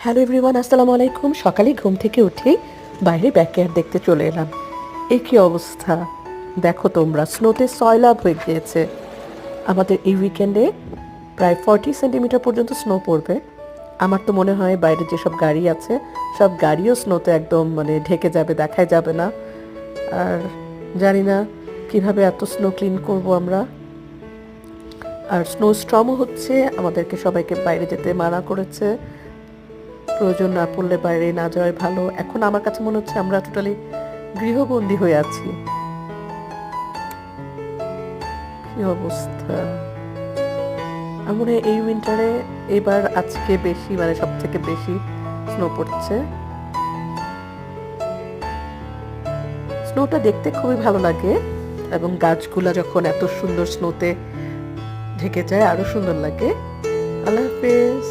Hello everyone, আসসালামু আলাইকুম। সকালে ঘুম থেকে উঠেই বাইরে ব্যাকয়ার্ড দেখতে চলে এলাম। এ কী অবস্থা দেখো তোমরা, স্নোতে সয়লাব হয়ে গিয়েছে। আমাদের এই উইকেন্ডে প্রায় 40 সেন্টিমিটার পর্যন্ত স্নো পড়বে। আমার তো মনে হয় বাইরে যেসব গাড়ি আছে সব গাড়িও স্নোতে একদম ঢেকে যাবে, দেখাই যাবে না। আর জানি না কিভাবে এত স্নো ক্লিন করব আমরা। আর স্নো স্টর্মও হচ্ছে, আমাদেরকে সবাইকে বাইরে যেতে মানা করেছে। প্রয়োজন না পড়লে বাইরে না যাওয়াই ভালো। এখন আমার কাছে মনে হচ্ছে আমরা টোটালি গৃহবন্দী হয়ে আছি। কি অবস্থা! আমার মনে হয় এই উইন্টারে এবার আজকে বেশি, সব থেকে বেশি স্নো পড়ছে। স্নোটা দেখতে খুবই ভালো লাগে এবং গাছগুলা যখন এত সুন্দর স্নোতে ঢেকে যায় আরো সুন্দর লাগে। আল্লাহ হাফেজ।